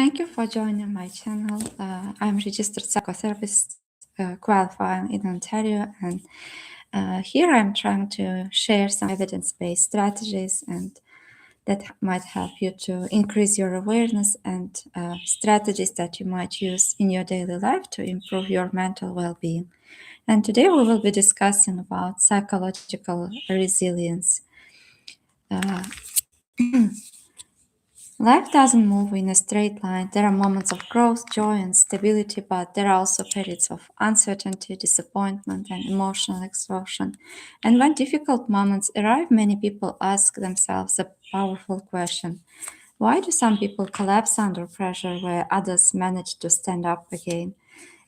Thank you for joining my channel. I'm registered psychotherapist qualifying in Ontario, and here I'm trying to share some evidence-based strategies and that might help you to increase your awareness and strategies that you might use in your daily life to improve your mental well-being. And today we will be discussing about psychological resilience. Life doesn't move in a straight line. There are moments of growth, joy, and stability, but there are also periods of uncertainty, disappointment, and emotional exhaustion. And when difficult moments arrive, many people ask themselves a powerful question: why do some people collapse under pressure where others manage to stand up again?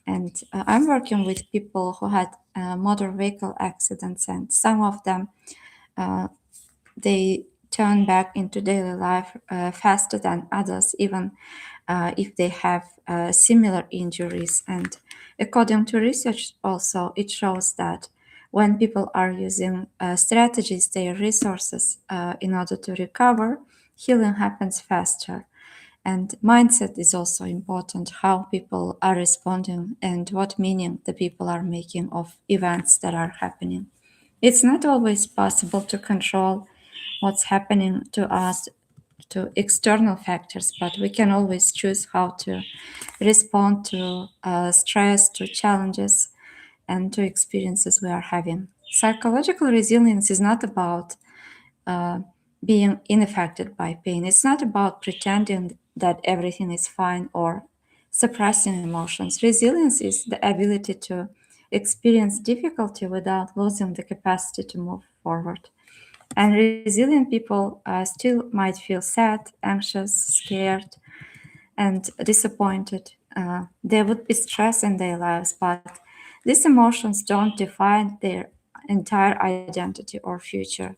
And I'm working with people who had motor vehicle accidents, and some of them they turn back into daily life faster than others, even if they have similar injuries. And according to research, also, it shows that when people are using strategies, their resources in order to recover, healing happens faster. And mindset is also important, how people are responding and what meaning the people are making of events that are happening. It's not always possible to control what's happening to us to external factors, but we can always choose how to respond to stress, to challenges, and to experiences we are having. Psychological resilience is not about being unaffected by pain. It's not about pretending that everything is fine or suppressing emotions. Resilience is the ability to experience difficulty without losing the capacity to move forward. And resilient people still might feel sad, anxious, scared, and disappointed. There would be stress in their lives, but these emotions don't define their entire identity or future.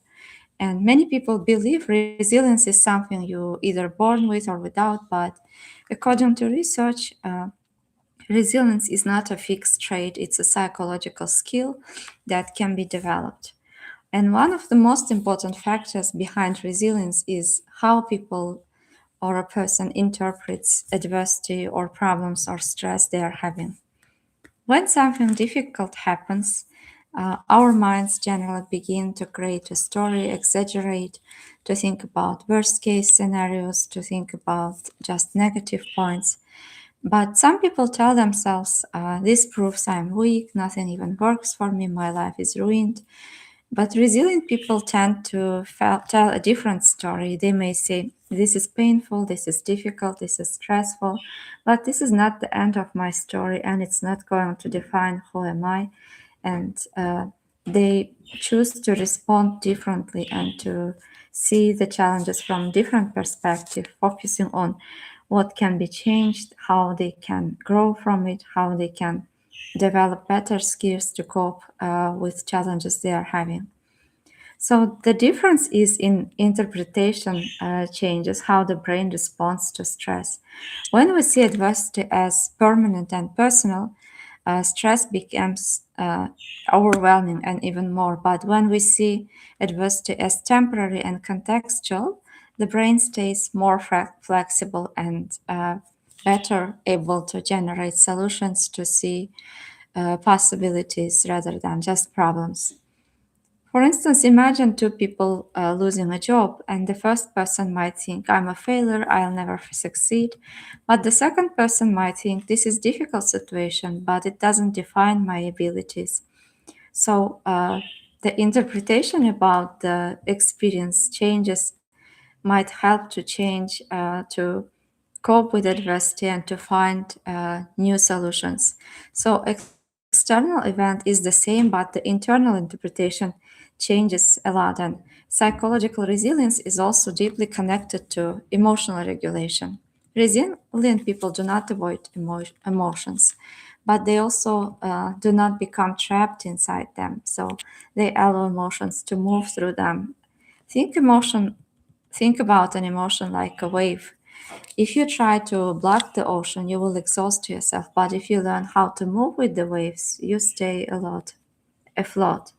And many people believe resilience is something you either born with or without, but according to research, resilience is not a fixed trait, it's a psychological skill that can be developed. And one of the most important factors behind resilience is how people or a person interprets adversity or problems or stress they are having. When something difficult happens, our minds generally begin to create a story, exaggerate, to think about worst case scenarios, to think about just negative points. But some people tell themselves, this proves I'm weak, nothing even works for me, my life is ruined. But resilient people tend to tell a different story. They may say, this is painful, this is difficult, this is stressful, but this is not the end of my story and it's not going to define who am I. And they choose to respond differently and to see the challenges from different perspective, focusing on what can be changed, how they can grow from it, how they can develop better skills to cope with challenges they are having. So the difference is in interpretation changes how the brain responds to stress. When we see adversity as permanent and personal, stress becomes overwhelming and even more. But when we see adversity as temporary and contextual, the brain stays more flexible and better able to generate solutions to see possibilities rather than just problems. For instance, imagine two people losing a job, and the first person might think, I'm a failure, I'll never succeed. But the second person might think, this is difficult situation, but it doesn't define my abilities. So the interpretation about the experience changes might help to change to cope with adversity and to find new solutions. So external event is the same, but the internal interpretation changes a lot. And psychological resilience is also deeply connected to emotional regulation. Resilient people do not avoid emotions, but they also do not become trapped inside them. So they allow emotions to move through them. Think emotion Think about an emotion like a wave. If you try to block the ocean, you will exhaust yourself. But if you learn how to move with the waves, you stay afloat.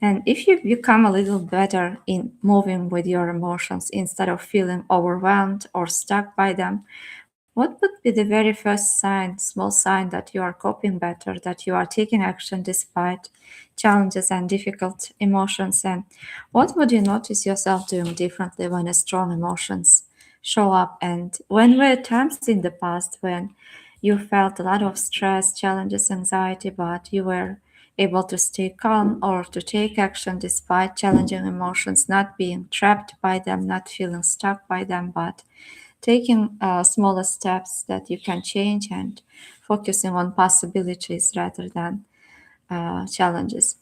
And if you become a little better in moving with your emotions instead of feeling overwhelmed or stuck by them, What would be the very first sign, small sign that you are coping better, that you are taking action despite challenges and difficult emotions? And what would you notice yourself doing differently when strong emotions show up? And when were times in the past when you felt a lot of stress, challenges, anxiety, but you were able to stay calm or to take action despite challenging emotions, not being trapped by them, not feeling stuck by them, but taking smaller steps that you can change and focusing on possibilities rather than challenges.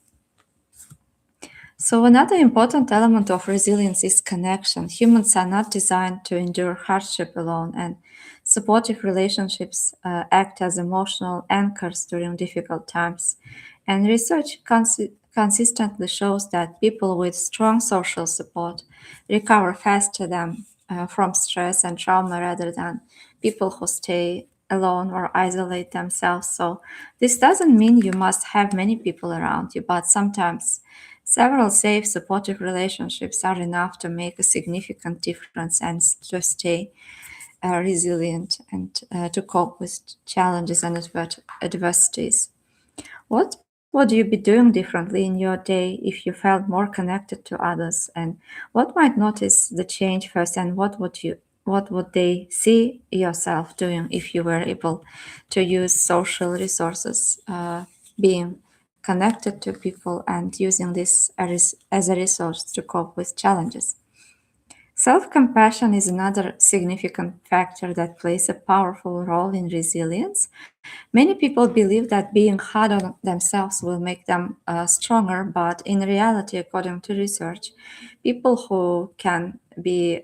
So, another important element of resilience is connection. Humans are not designed to endure hardship alone, and supportive relationships act as emotional anchors during difficult times. And research consistently shows that people with strong social support recover faster than from stress and trauma rather than people who stay alone or isolate themselves. So, this doesn't mean you must have many people around you, but sometimes several safe, supportive relationships are enough to make a significant difference and to stay resilient and to cope with challenges and adversities. What would you be doing differently in your day if you felt more connected to others? And what might notice the change first? And what would they see yourself doing if you were able to use social resources, being connected to people, and using this as a resource to cope with challenges? Self compassion is another significant factor that plays a powerful role in resilience. Many people believe that being hard on themselves will make them stronger, but in reality, according to research, people who can be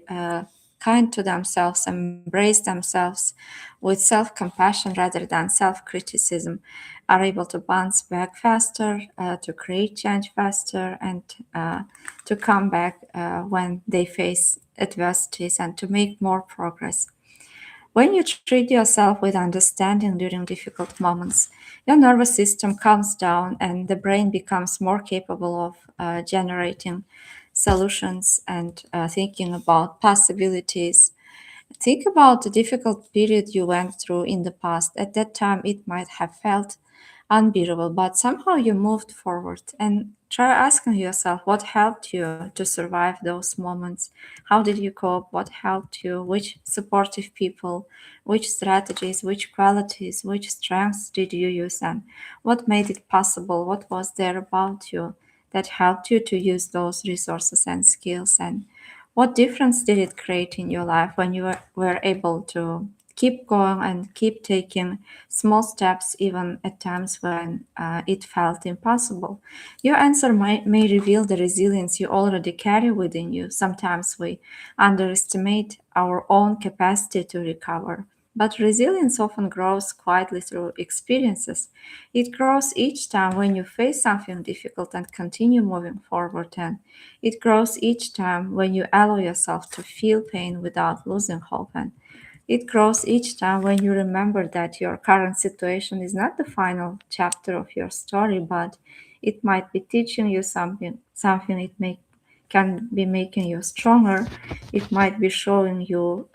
kind to themselves, embrace themselves with self compassion rather than self criticism, are able to bounce back faster, to create change faster, and to come back when they face adversities and to make more progress. When you treat yourself with understanding during difficult moments, your nervous system calms down and the brain becomes more capable of generating solutions and thinking about possibilities. Think about the difficult period you went through in the past. At that time, it might have felt unbearable, but somehow you moved forward. And try asking yourself what helped you to survive those moments. How did you cope? What helped you? Which supportive people? Which strategies? Which qualities? Which strengths did you use? And what made it possible? What was there about you that helped you to use those resources and skills? And what difference did it create in your life when you were able to keep going and keep taking small steps, even at times when it felt impossible? Your answer may reveal the resilience you already carry within you. Sometimes we underestimate our own capacity to recover. But resilience often grows quietly through experiences. It grows each time when you face something difficult and continue moving forward, and it grows each time when you allow yourself to feel pain without losing hope. And it grows each time when you remember that your current situation is not the final chapter of your story, but it might be teaching you something it may can be making you stronger. It might be showing you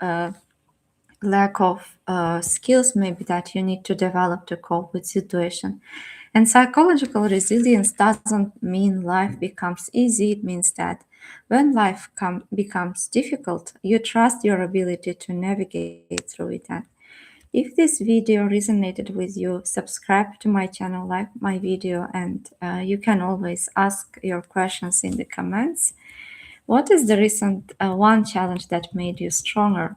lack of skills maybe that you need to develop to cope with situation. And psychological resilience doesn't mean life becomes easy. It means that when life becomes difficult, you trust your ability to navigate through it. And if this video resonated with you, subscribe to my channel, like my video, and you can always ask your questions in the comments. What is the recent one challenge that made you stronger?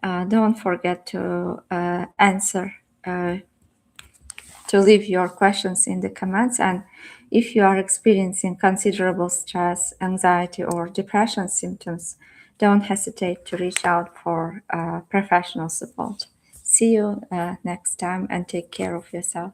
Don't forget to answer, to leave your questions in the comments. And if you are experiencing considerable stress, anxiety, or depression symptoms, don't hesitate to reach out for professional support. See you next time and take care of yourself.